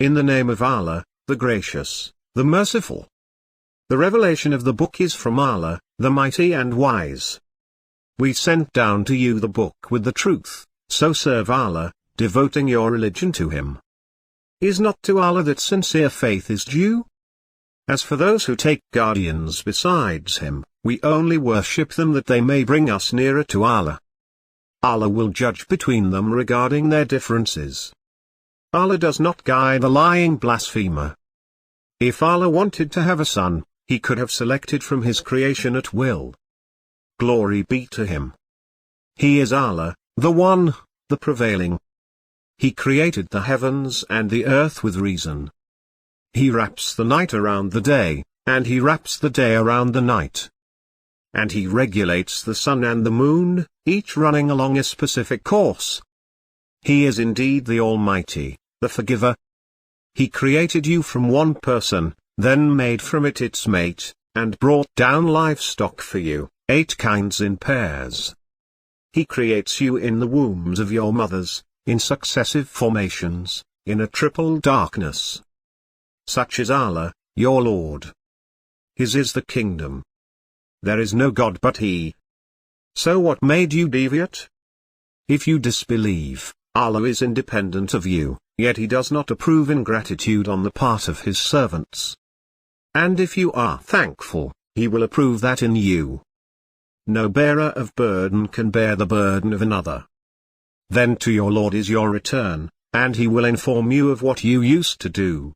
In the name of Allah, the Gracious, the Merciful. The revelation of the book is from Allah, the Mighty and Wise. We sent down to you the book with the truth, so serve Allah, devoting your religion to Him. Is not to Allah that sincere faith is due? As for those who take guardians besides Him, we only worship them that they may bring us nearer to Allah. Allah will judge between them regarding their differences. Allah does not guide the lying blasphemer. If Allah wanted to have a son, He could have selected from His creation at will. Glory be to Him. He is Allah, the One, the Prevailing. He created the heavens and the earth with reason. He wraps the night around the day, and He wraps the day around the night. And He regulates the sun and the moon, each running along a specific course. He is indeed the Almighty, the Forgiver. He created you from one person, then made from it its mate, and brought down livestock for you, 8 kinds in pairs. He creates you in the wombs of your mothers, in successive formations, in a triple darkness. Such is Allah, your Lord. His is the kingdom. There is no God but He. So what made you deviate? If you disbelieve, Allah is independent of you, yet He does not approve ingratitude on the part of His servants. And if you are thankful, He will approve that in you. No bearer of burden can bear the burden of another. Then to your Lord is your return, and He will inform you of what you used to do.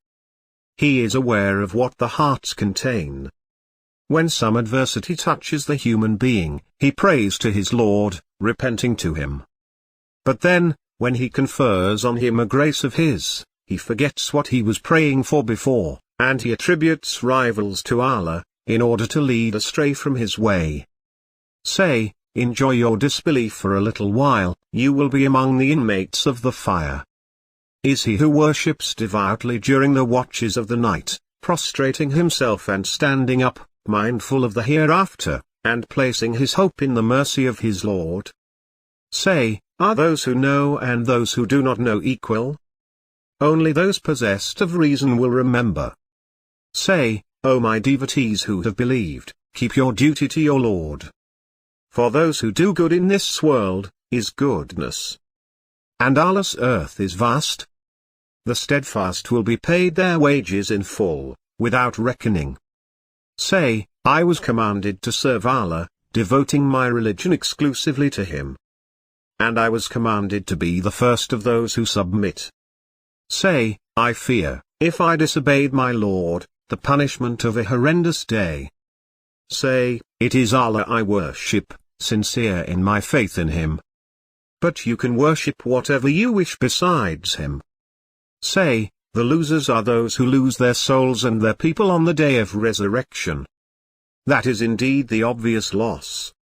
He is aware of what the hearts contain. When some adversity touches the human being, he prays to his Lord, repenting to Him. But then, when He confers on him a grace of His, he forgets what he was praying for before, and he attributes rivals to Allah, in order to lead astray from His way. Say, enjoy your disbelief for a little while, you will be among the inmates of the fire. Is he who worships devoutly during the watches of the night, prostrating himself and standing up, mindful of the hereafter, and placing his hope in the mercy of his Lord? Say, are those who know and those who do not know equal? Only those possessed of reason will remember. Say, O my devotees who have believed, keep your duty to your Lord. For those who do good in this world, is goodness. And Allah's earth is vast. The steadfast will be paid their wages in full, without reckoning. Say, I was commanded to serve Allah, devoting my religion exclusively to Him. And I was commanded to be the first of those who submit. Say, I fear, if I disobeyed my Lord, the punishment of a horrendous day. Say, it is Allah I worship, sincere in my faith in Him. But you can worship whatever you wish besides Him. Say, the losers are those who lose their souls and their people on the day of resurrection. That is indeed the obvious loss.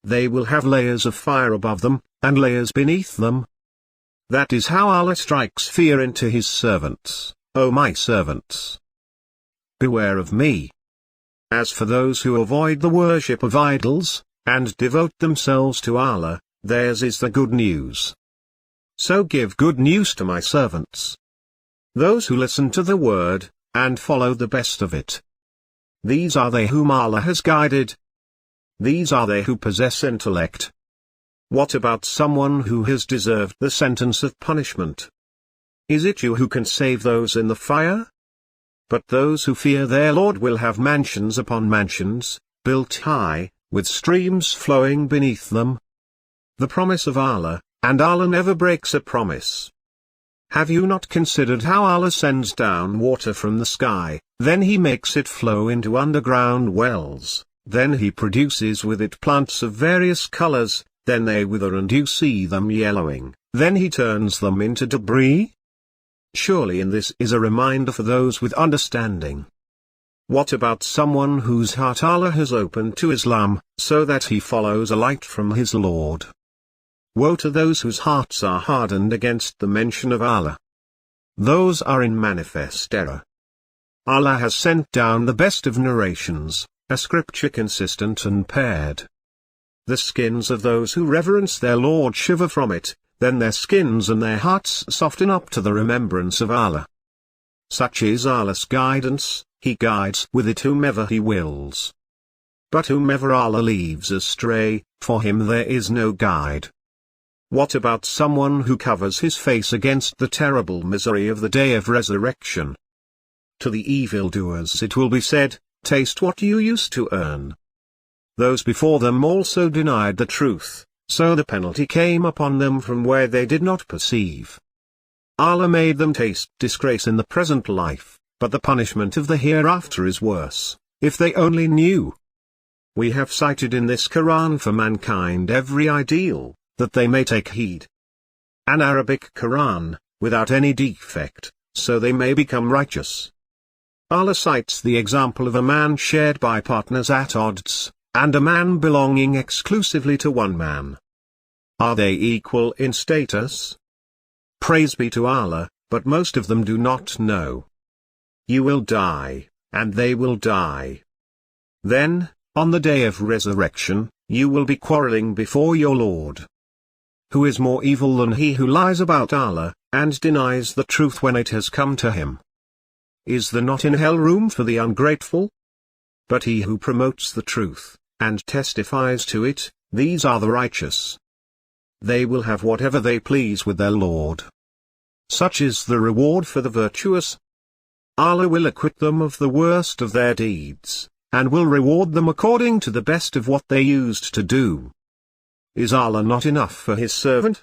They will have layers of fire above them, and layers beneath them. That is how Allah strikes fear into His servants, O my servants. Beware of me. As for those who avoid the worship of idols, and devote themselves to Allah, theirs is the good news. So give good news to my servants. Those who listen to the word, and follow the best of it. These are they whom Allah has guided. These are they who possess intellect. What about someone who has deserved the sentence of punishment? Is it you who can save those in the fire? But those who fear their Lord will have mansions upon mansions, built high, with streams flowing beneath them. The promise of Allah, and Allah never breaks a promise. Have you not considered how Allah sends down water from the sky, then He makes it flow into underground wells, then He produces with it plants of various colors, then they wither and you see them yellowing, then He turns them into debris? Surely in this is a reminder for those with understanding. What about someone whose heart Allah has opened to Islam, so that he follows a light from his Lord? Woe to those whose hearts are hardened against the mention of Allah. Those are in manifest error. Allah has sent down the best of narrations, a scripture consistent and paired. The skins of those who reverence their Lord shiver from it, then their skins and their hearts soften up to the remembrance of Allah. Such is Allah's guidance, He guides with it whomever He wills. But whomever Allah leaves astray, for him there is no guide. What about someone who covers his face against the terrible misery of the day of resurrection? To the evildoers it will be said, taste what you used to earn. Those before them also denied the truth, so the penalty came upon them from where they did not perceive. Allah made them taste disgrace in the present life, but the punishment of the hereafter is worse, if they only knew. We have cited in this Quran for mankind every ideal, that they may take heed. An Arabic Quran, without any defect, so they may become righteous. Allah cites the example of a man shared by partners at odds, and a man belonging exclusively to one man. Are they equal in status? Praise be to Allah, but most of them do not know. You will die, and they will die. Then, on the day of resurrection, you will be quarreling before your Lord. Who is more evil than he who lies about Allah, and denies the truth when it has come to him? Is there not in hell room for the ungrateful? But he who promotes the truth, and testifies to it, these are the righteous. They will have whatever they please with their Lord. Such is the reward for the virtuous. Allah will acquit them of the worst of their deeds, and will reward them according to the best of what they used to do. Is Allah not enough for His servant?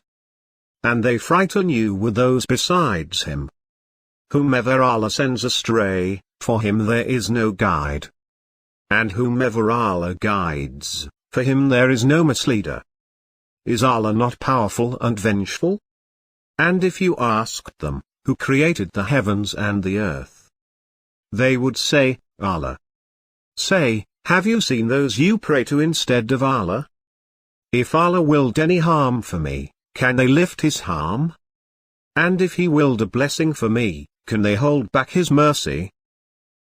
And they frighten you with those besides Him. Whomever Allah sends astray, for him there is no guide. And whomever Allah guides, for him there is no misleader. Is Allah not powerful and vengeful? And if you asked them, who created the heavens and the earth? They would say, Allah. Say, have you seen those you pray to instead of Allah? If Allah willed any harm for me, can they lift His harm? And if He willed a blessing for me, can they hold back His mercy?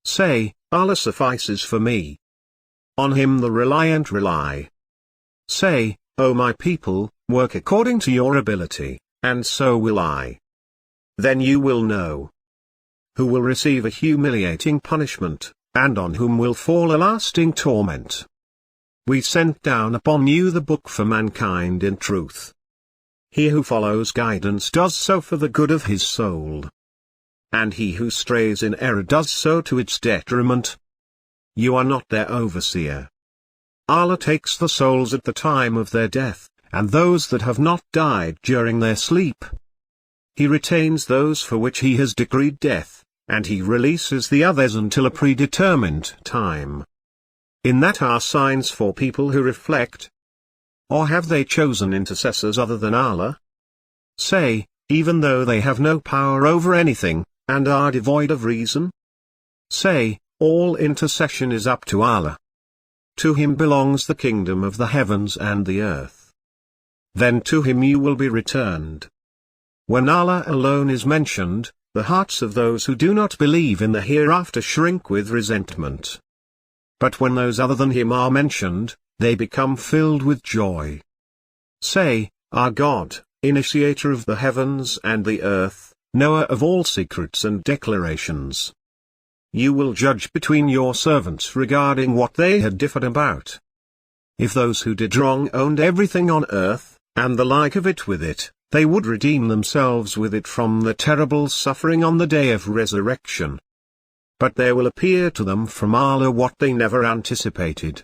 Say, Allah suffices for me. On Him the reliant rely. Say, O my people, work according to your ability, and so will I. Then you will know who will receive a humiliating punishment, and on whom will fall a lasting torment. We sent down upon you the book for mankind in truth. He who follows guidance does so for the good of his soul. And he who strays in error does so to its detriment. You are not their overseer. Allah takes the souls at the time of their death, and those that have not died during their sleep. He retains those for which He has decreed death, and He releases the others until a predetermined time. In that are signs for people who reflect. Or have they chosen intercessors other than Allah? Say, even though they have no power over anything, and are devoid of reason? Say, all intercession is up to Allah. To Him belongs the kingdom of the heavens and the earth. Then to Him you will be returned. When Allah alone is mentioned, the hearts of those who do not believe in the hereafter shrink with resentment. But when those other than Him are mentioned, they become filled with joy. Say, our God, initiator of the heavens and the earth, knower of all secrets and declarations. You will judge between your servants regarding what they had differed about. If those who did wrong owned everything on earth, and the like of it with it, they would redeem themselves with it from the terrible suffering on the day of resurrection. But there will appear to them from Allah what they never anticipated.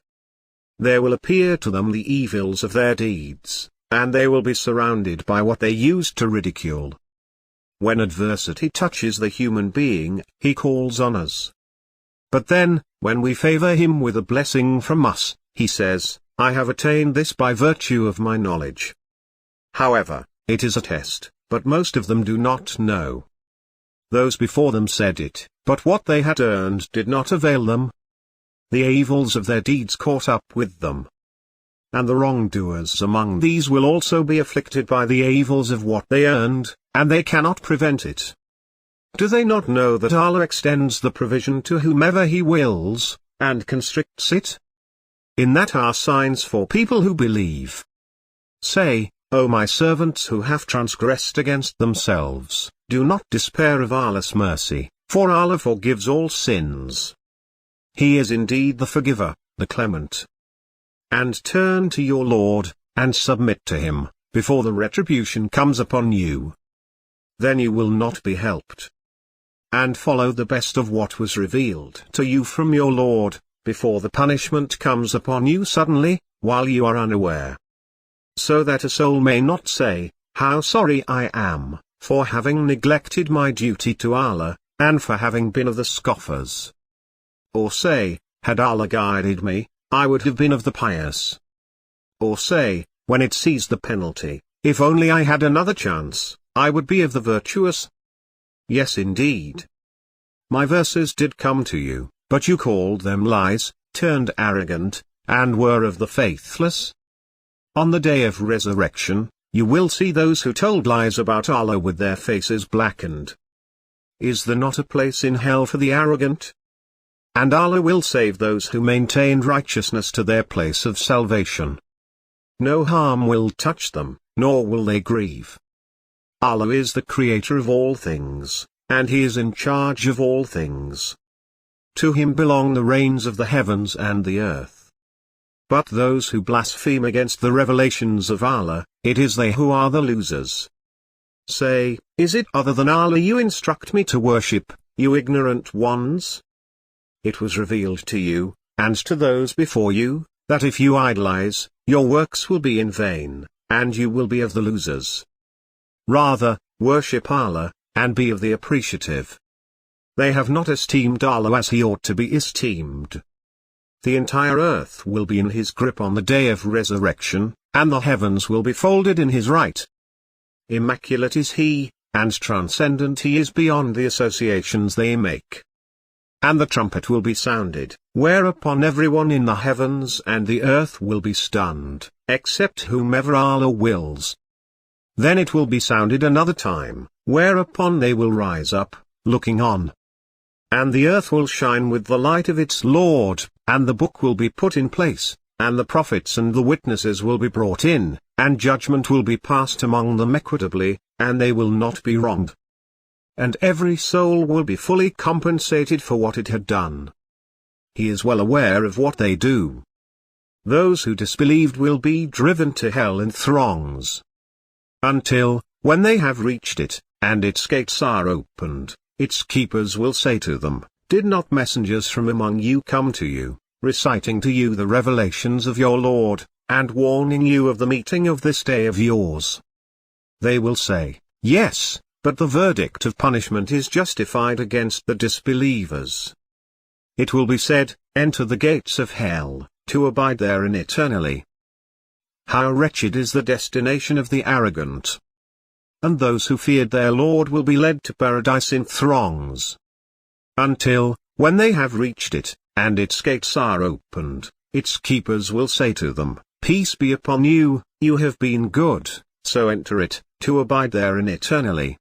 There will appear to them the evils of their deeds, and they will be surrounded by what they used to ridicule. When adversity touches the human being, he calls on us. But then, when we favor him with a blessing from us, he says, I have attained this by virtue of my knowledge. However, it is a test, but most of them do not know. Those before them said it, but what they had earned did not avail them. The evils of their deeds caught up with them. And the wrongdoers among these will also be afflicted by the evils of what they earned, and they cannot prevent it. Do they not know that Allah extends the provision to whomever He wills, and constricts it? In that are signs for people who believe. Say, O my servants who have transgressed against themselves, do not despair of Allah's mercy, for Allah forgives all sins. He is indeed the forgiver, the clement. And turn to your Lord, and submit to Him, before the retribution comes upon you. Then you will not be helped. And follow the best of what was revealed to you from your Lord, before the punishment comes upon you suddenly, while you are unaware. So that a soul may not say, "How sorry I am, for having neglected my duty to Allah, and for having been of the scoffers." Or say, "Had Allah guided me, I would have been of the pious." Or say, when it sees the penalty, "If only I had another chance, I would be of the virtuous." Yes indeed. My verses did come to you, but you called them lies, turned arrogant, and were of the faithless. On the day of resurrection, you will see those who told lies about Allah with their faces blackened. Is there not a place in hell for the arrogant? And Allah will save those who maintained righteousness to their place of salvation. No harm will touch them, nor will they grieve. Allah is the creator of all things, and He is in charge of all things. To Him belong the reigns of the heavens and the earth. But those who blaspheme against the revelations of Allah, it is they who are the losers. Say, is it other than Allah you instruct me to worship, you ignorant ones? It was revealed to you, and to those before you, that if you idolize, your works will be in vain, and you will be of the losers. Rather, worship Allah, and be of the appreciative. They have not esteemed Allah as He ought to be esteemed. The entire earth will be in His grip on the day of resurrection, and the heavens will be folded in His right. Immaculate is He, and transcendent He is beyond the associations they make. And the trumpet will be sounded, whereupon everyone in the heavens and the earth will be stunned, except whomever Allah wills. Then it will be sounded another time, whereupon they will rise up, looking on. And the earth will shine with the light of its Lord, and the book will be put in place, and the prophets and the witnesses will be brought in, and judgment will be passed among them equitably, and they will not be wronged. And every soul will be fully compensated for what it had done. He is well aware of what they do. Those who disbelieved will be driven to hell in throngs. Until, when they have reached it, and its gates are opened, its keepers will say to them, "Did not messengers from among you come to you, reciting to you the revelations of your Lord, and warning you of the meeting of this day of yours?" They will say, "Yes, but the verdict of punishment is justified against the disbelievers." It will be said, "Enter the gates of hell, to abide therein eternally." How wretched is the destination of the arrogant! And those who feared their Lord will be led to paradise in throngs. Until, when they have reached it, and its gates are opened, its keepers will say to them, "Peace be upon you, you have been good, so enter it, to abide therein eternally."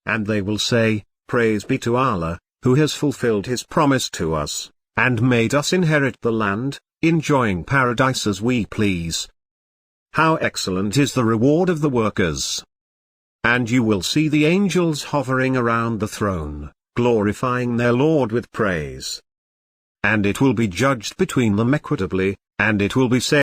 And they will say, "Praise be to Allah, who has fulfilled His promise to us, and made us inherit the land, enjoying paradise as we please. How excellent is the reward of the workers!" And you will see the angels hovering around the throne, glorifying their Lord with praise. And it will be judged between them equitably, and it will be said,